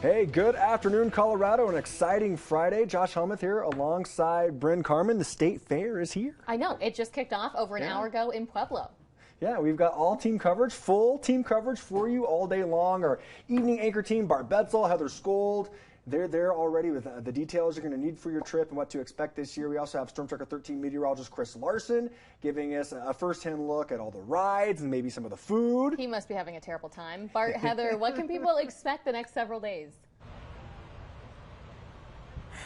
Hey, good afternoon, Colorado. An exciting Friday. Josh Helmuth here alongside Bryn Carmen. The State Fair is here. I know. It just kicked off over an hour ago in Pueblo. Yeah, we've got all team coverage, full team coverage for you all day long. Our evening anchor team, Bart Betzel, Heather Skold, they're there already with the details you're going to need for your trip and what to expect this year. We also have Storm Tracker 13 meteorologist Chris Larson giving us a first-hand look at all the rides and maybe some of the food. He must be having a terrible time. Bart, Heather, what can people expect the next several days?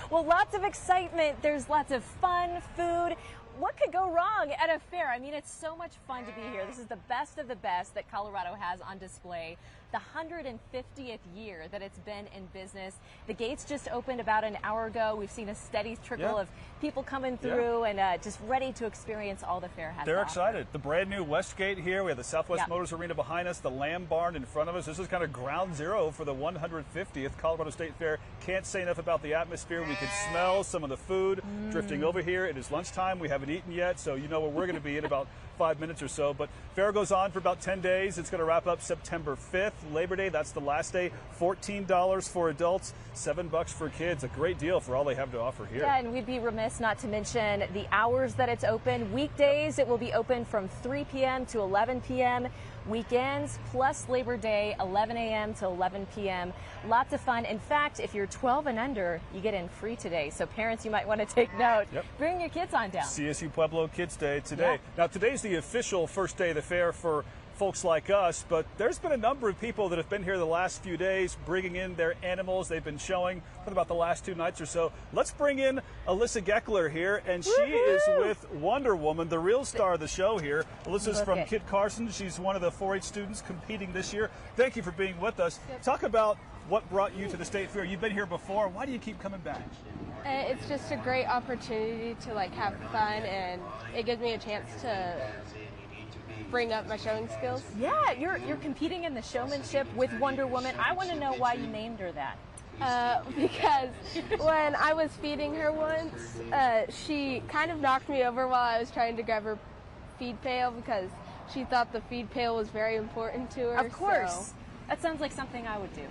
Well, lots of excitement. There's lots of fun, food. What could go wrong at a fair? I mean, it's so much fun to be here. This is the best of the best that Colorado has on display. The 150th year that it's been in business. The gates just opened about an hour ago. We've seen a steady trickle of people coming through and just ready to experience all the fair has. They're excited. The brand new West Gate here. We have the Southwest Motors Arena behind us, the Lamb Barn in front of us. This is kind of ground zero for the 150th Colorado State Fair. Can't say enough about the atmosphere. We can smell some of the food drifting over here. It is lunchtime. We haven't eaten yet, so you know where we're going to be in about 5 minutes or so. But fair goes on for about 10 days. It's going to wrap up September 5th, Labor Day. That's the last day. $14 for adults, $7 for kids. A great deal for all they have to offer here. Yeah, and we'd be remiss not to mention the hours that it's open. Weekdays, it will be open from 3 p.m. to 11 p.m. Weekends plus Labor Day, 11 a.m. to 11 p.m. Lots of fun. In fact, if you're 12 and under, you get in free today. So parents, you might want to take note. Bring your kids on down. CSU Pueblo Kids Day today. Now, today's the official first day of the fair for folks like us, but there's been a number of people that have been here the last few days bringing in their animals. They've been showing for about the last 2 nights or so. Let's bring in Alyssa Geckler here, and she is with Wonder Woman, the real star of the show here. Alyssa's from Kit Carson. She's one of the 4-H students competing this year. Thank you for being with us. Talk about what brought you to the State Fair. You've been here before. Why do you keep coming back? It's just a great opportunity to have fun, and it gives me a chance to bring up my showing skills. Yeah, you're competing in the Showmanship with Wonder Woman. I want to know why you named her that. Because when I was feeding her once, she kind of knocked me over while I was trying to grab her feed pail because she thought the feed pail was very important to her. Of course. That sounds like something I would do.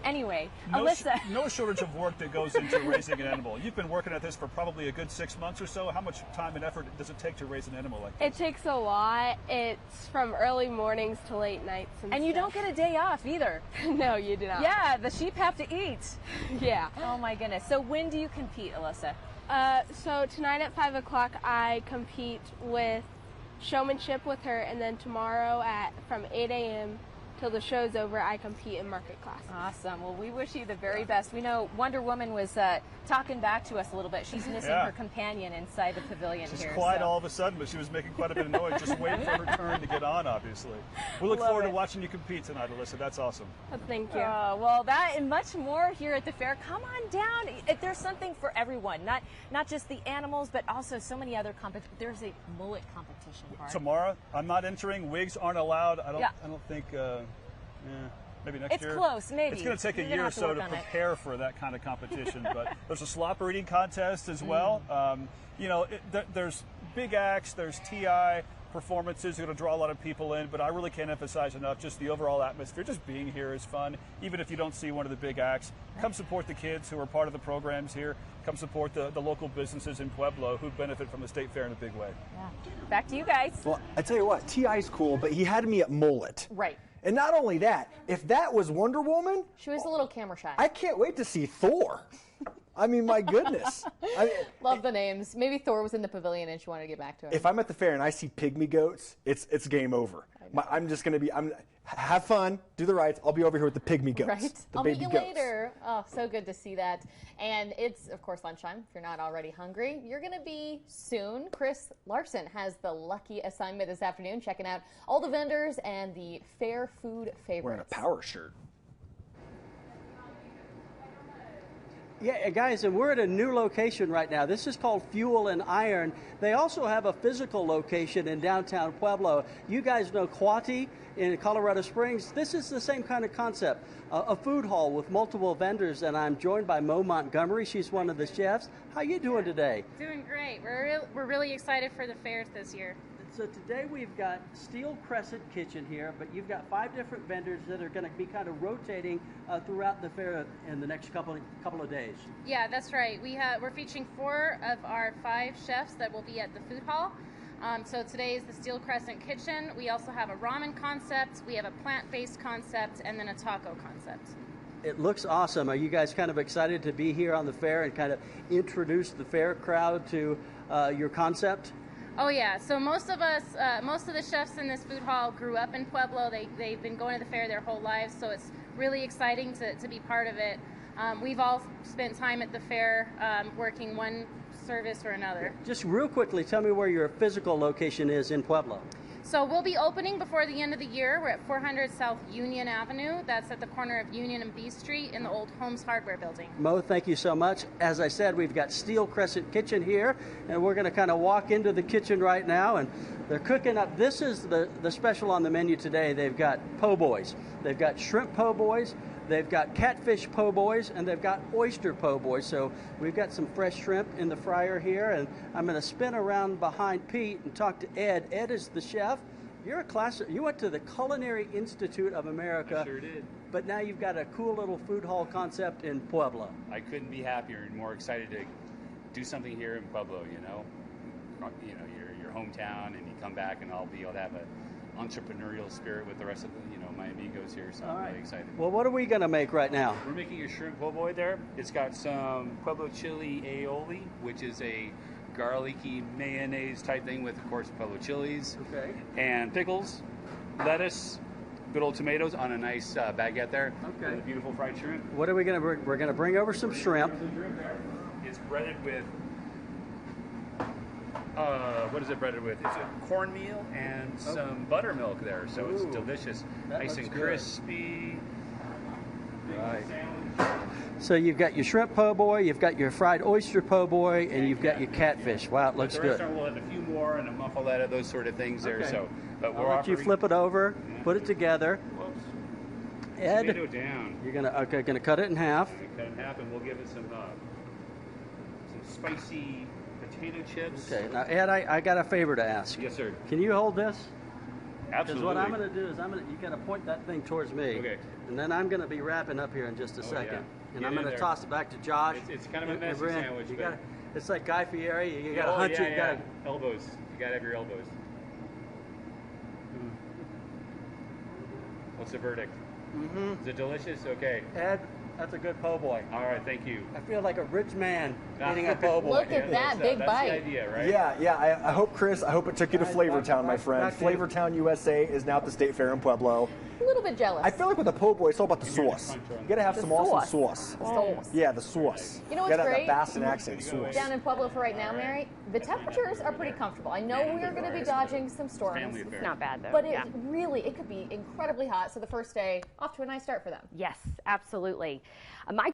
Anyway, no Alyssa. No shortage of work that goes into raising an animal. You've been working at this for probably a good 6 months or so. How much time and effort does it take to raise an animal like this? It takes a lot. It's from early mornings to late nights. And you don't get a day off either. No, you do not. Yeah, the sheep have to eat. Yeah. Oh my goodness. So when do you compete, Alyssa? So tonight at 5 o'clock I compete with Showmanship with her, and then tomorrow from 8 a.m. till the show's over, I compete in market class. Awesome. Well, we wish you the very best. We know Wonder Woman was talking back to us a little bit. She's missing her companion inside the pavilion here. She's quiet all of a sudden, but she was making quite a bit of noise, just waiting for her turn to get on, obviously. We look forward to watching you compete tonight, Alyssa. That's awesome. Thank you. Well, that and much more here at the fair. Come on down. There's something for everyone, not just the animals, but also so many other competitions. There's a mullet competition. Tomorrow, I'm not entering. Wigs aren't allowed. I don't think. Maybe next year. It's close, maybe. It's going to take a year or so to prepare for that kind of competition. But there's a slopper eating contest as well. There's big acts, there's TI performances. You're going to draw a lot of people in, but I really can't emphasize enough just the overall atmosphere. Just being here is fun. Even if you don't see one of the big acts, come support the kids who are part of the programs here. Come support the local businesses in Pueblo who benefit from the State Fair in a big way. Yeah. Back to you guys. Well, I tell you what, TI's cool, but he had me at mullet. Right. And not only that, if that was Wonder Woman, she was a little camera shy. I can't wait to see Thor. I mean, my goodness. Love the names. Maybe Thor was in the pavilion and she wanted to get back to him. If I'm at the fair and I see pygmy goats, it's game over. I'm just going to have fun, do the rides. I'll be over here with the pygmy goats. Right. I'll meet you later. Oh, so good to see that. And it's, of course, lunchtime. If you're not already hungry, you're going to be soon. Chris Larson has the lucky assignment this afternoon, checking out all the vendors and the fair food favorites. Wearing a power shirt. Yeah, guys, and we're at a new location right now. This is called Fuel and Iron. They also have a physical location in downtown Pueblo. You guys know Quati in Colorado Springs. This is the same kind of concept, a food hall with multiple vendors, and I'm joined by Mo Montgomery. She's one of the chefs. How you doing today? Doing great. We're really excited for the fairs this year. So today we've got Steel Crescent Kitchen here, but you've got 5 different vendors that are going to be kind of rotating throughout the fair in the next couple of days. Yeah, that's right. We're featuring 4 of our 5 chefs that will be at the food hall. So today is the Steel Crescent Kitchen. We also have a ramen concept, we have a plant-based concept, and then a taco concept. It looks awesome. Are you guys kind of excited to be here on the fair and kind of introduce the fair crowd to your concept? Oh yeah, so most of the chefs in this food hall grew up in Pueblo. They've been going to the fair their whole lives, so it's really exciting to be part of it. We've all spent time at the fair working one service or another. Just real quickly, tell me where your physical location is in Pueblo. So we'll be opening before the end of the year. We're at 400 South Union Avenue. That's at the corner of Union and B Street in the old Holmes Hardware building. Mo, thank you so much. As I said, we've got Steel Crescent Kitchen here, and we're going to kind of walk into the kitchen right now, and they're cooking up. This is the special on the menu today. They've got po' boys. They've got shrimp po' boys. They've got catfish po' boys, and they've got oyster po' boys. So we've got some fresh shrimp in the fryer here, and I'm going to spin around behind Pete and talk to Ed. Ed is the chef. You're a class. You went to the Culinary Institute of America. I sure did. But now you've got a cool little food hall concept in Pueblo. I couldn't be happier and more excited to do something here in Pueblo. Your hometown, and you come back, and I'll be able to have an entrepreneurial spirit with the rest of my amigos here. So I'm really excited. Well, what are we going to make right now? We're making a shrimp po' boy there. It's got some Pueblo chili aioli, which is a garlicky mayonnaise type thing with, of course, Pueblo chilies. Okay. And pickles, lettuce, good old tomatoes on a nice baguette there. Okay. And a beautiful fried shrimp. What are we going to bring? We're going to bring over some shrimp. It's breaded with, what is it breaded with? It's a cornmeal and some buttermilk there, so it's delicious. That Nice and looks good. crispy. Right. So you've got your shrimp po' boy, you've got your fried oyster po' boy, and you've got your catfish. Wow, it looks the good. restaurant will have a few more and a muffaletta, those sort of things there. Okay. So, but we're I'll let you offering. flip it over, put it together. Whoops. Ed, Tomato down. you're gonna cut it in half. Cut it in half, and we'll give it some spicy potato chips. Okay. Now, Ed, I got a favor to ask. Yes, sir. Can you hold this? Because Absolutely. what I'm going to do is you got to point that thing towards me. Okay. And then I'm going to be wrapping up here in just a second. yeah. And Get I'm in going to there. toss it back to Josh. It's kind of a And messy Brent, sandwich. You but- gotta, it's like Guy Fieri. You got to Oh, hunch yeah, it. You yeah. gotta, Elbows. You got to have your elbows. What's the verdict? Mm-hmm. Is it delicious? Okay. Ed, that's a good po' boy. All right. Thank you. I feel like a rich man eating a po' boy. Look at that big that's bite. the idea, right? Yeah. I hope, Chris, I hope it took you to Flavortown, my friend. back to- Flavortown, USA is now at the State Fair in Pueblo. A little bit jealous. I feel like with a po' boy, it's all about the sauce. You gotta have some awesome sauce. Sauce. Yeah, the sauce. You know what's gotta have great? that Basque accent, sauce. Down in Pueblo for right now, Mary, the temperatures are pretty comfortable. I know we're going to be dodging some storms, Family affair. Not bad though. but yeah. it could be incredibly hot. So the first day, off to a nice start for them. Yes, absolutely. My